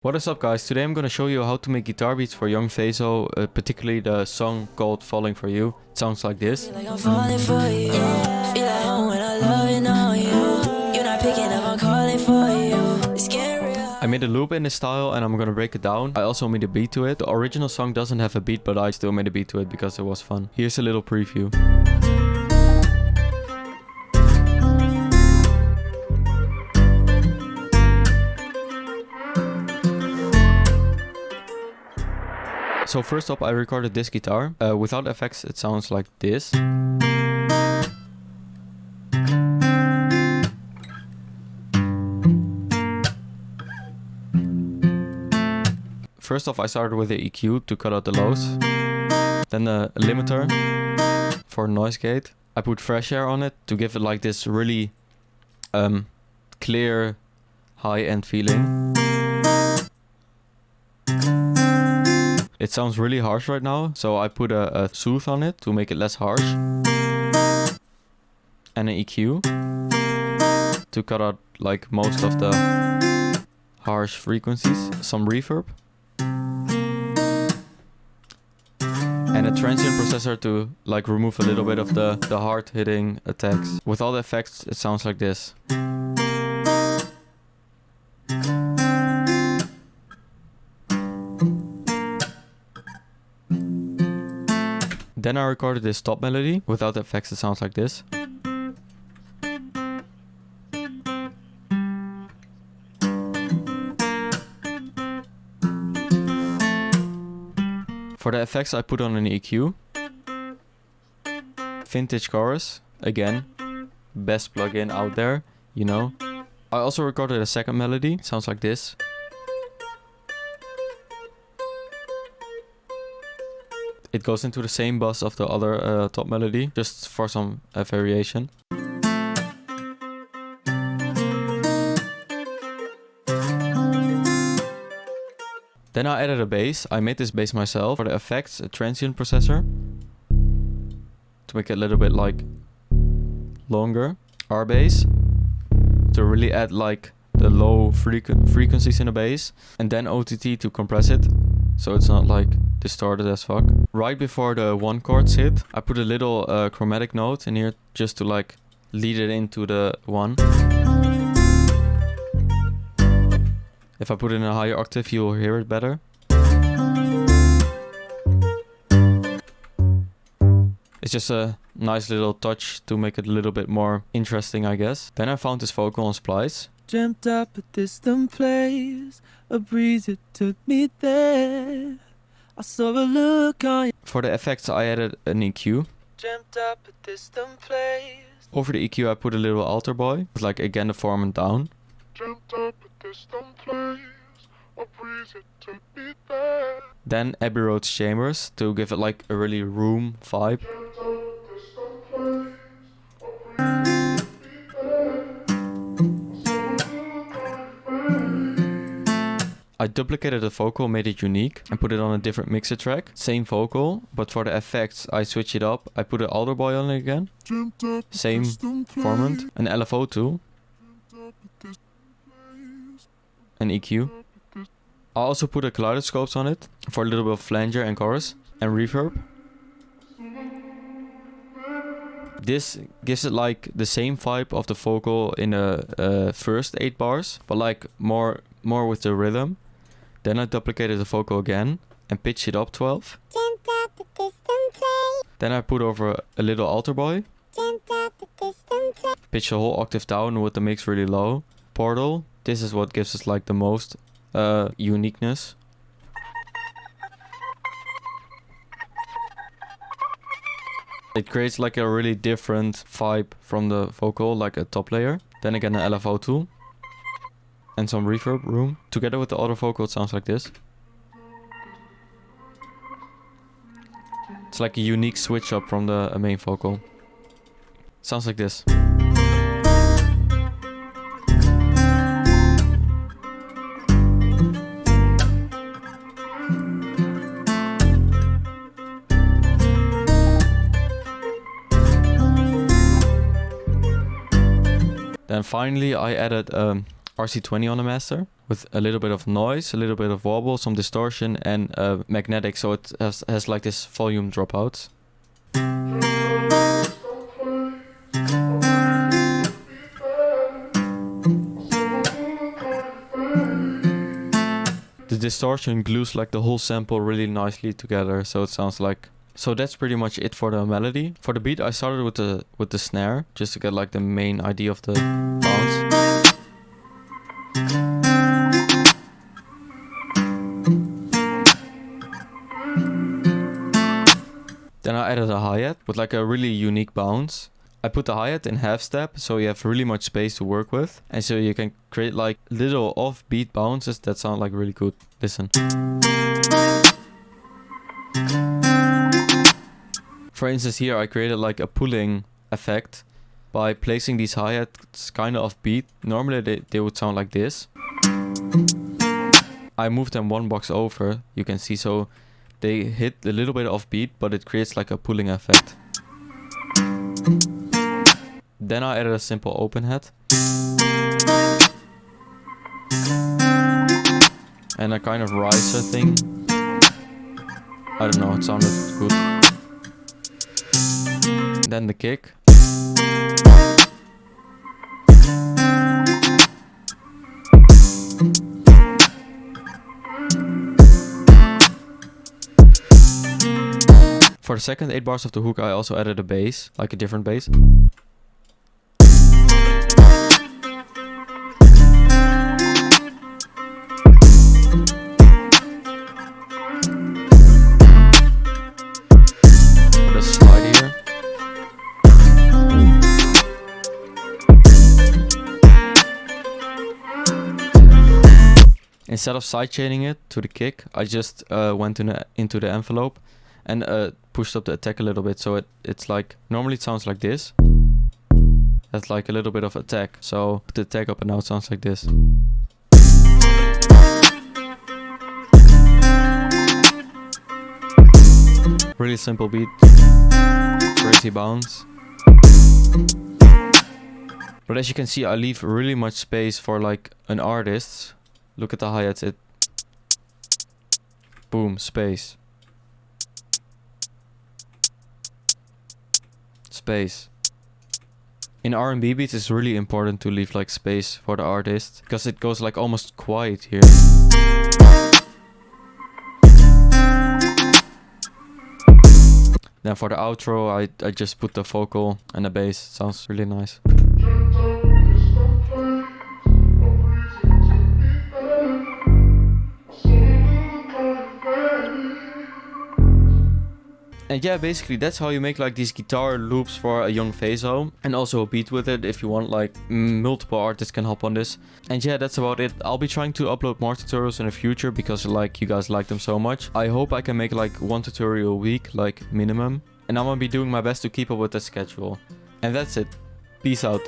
What is up, guys? Today I'm gonna show you how to make guitar beats for young Fazo, particularly the song called Falling For You. It sounds like this. Like I'm falling for you. Feel like home when I love it on you. You're not picking up, I'm calling for you. It's getting real. I made a loop in this style and I'm gonna break it down. I also made a beat to it. The original song doesn't have a beat, but I still made a beat to it because it was fun. Here's a little preview. So first up, I recorded this guitar. Without effects, it sounds like this. First off, I started with the EQ to cut out the lows. Then the limiter for noise gate. I put fresh air on it to give it like this really clear, high-end feeling. It sounds really harsh right now, so I put a soothe on it to make it less harsh. And an EQ to cut out like most of the harsh frequencies. Some reverb. And a transient processor to like remove a little bit of the hard hitting attacks. With all the effects, it sounds like this. Then I recorded this top melody. Without the effects, it sounds like this. For the effects, I put on an EQ. Vintage chorus, again, best plugin out there, you know. I also recorded a second melody. It sounds like this. It goes into the same bus of the other top melody, just for some variation. Then I added a bass. I made this bass myself. For the effects, a transient processor to make it a little bit like longer. R bass to really add like the low frequencies in the bass. And then OTT to compress it, so it's not like distorted as fuck. Right before the one chords hit, I put a little chromatic note in here just to like lead it into the one. If I put it in a higher octave, you'll hear it better. It's just a nice little touch to make it a little bit more interesting, I guess. Then I found this vocal on Splice. Dreamt up a distant place, a breeze it took me there. I saw a look on your For the effects, I added an EQ. Dreamt up a distant place. Over the EQ, I put a little alter boy, with like again the form and down. Dreamt up a distant place, a breeze it took me there. Then Abbey Road's chambers to give it like a really room vibe. Dreamt up a distant place, a breeze it took me there. I duplicated the vocal, made it unique, and put it on a different mixer track. Same vocal, but for the effects, I switch it up. I put an alder boy on it again. Dreamt up a Same distant place, formant, an LFO tool, dreamt up a distant place, an EQ. I also put a kaleidoscopes on it for a little bit of flanger and chorus and reverb. This gives it like the same vibe of the vocal in the first 8 bars, but like more with the rhythm. Then I duplicated the vocal again and pitched it up 12. Then I put over a little alter boy. Pitch the whole octave down with the mix really low. Portal. This is what gives us like the most uniqueness. It creates like a really different vibe from the vocal, like a top layer. Then again an LFO tool. And some reverb room. Together with the other vocal, it sounds like this. It's like a unique switch up from the main vocal. Sounds like this. Then finally I added RC20 on the master with a little bit of noise, a little bit of wobble, some distortion, and magnetic, so it has like this volume dropouts. The distortion glues like the whole sample really nicely together, so it sounds like. So that's pretty much it for the melody. For the beat, I started with the snare just to get like the main idea of the bounce. Then I added a hi-hat with like a really unique bounce. I put the hi-hat in half step, so you have really much space to work with. And so you can create like little off-beat bounces that sound like really good. Listen. For instance, here I created like a pulling effect by placing these hi-hats kind of off-beat. Normally they would sound like this. I moved them one box over, you can see, so they hit a little bit off-beat, but it creates like a pulling effect. Then I added a simple open hat. And a kind of riser thing. I don't know, it sounded good. Then the kick. For the second 8 bars of the hook, I also added a bass, like a different bass. With a slide here. Instead of sidechaining it to the kick, I just went into the envelope and pushed up the attack a little bit, so it's like, normally it sounds like this. That's like a little bit of attack, so put the attack up and now it sounds like this. Really simple beat, crazy bounce. But as you can see, I leave really much space for like an artist. Look at the hi-hats, it boom, space. Space. In R&B beats, it's really important to leave like space for the artist, because it goes like almost quiet here. Then for the outro, I just put the vocal and the bass. It sounds really nice. And yeah, basically that's how you make like these guitar loops for a young Fazo, and also a beat with it if you want, like multiple artists can hop on this. And yeah, that's about it. I'll be trying to upload more tutorials in the future because like you guys like them so much. I hope I can make like 1 tutorial a week, like minimum. And I'm gonna be doing my best to keep up with the schedule. And that's it. Peace out.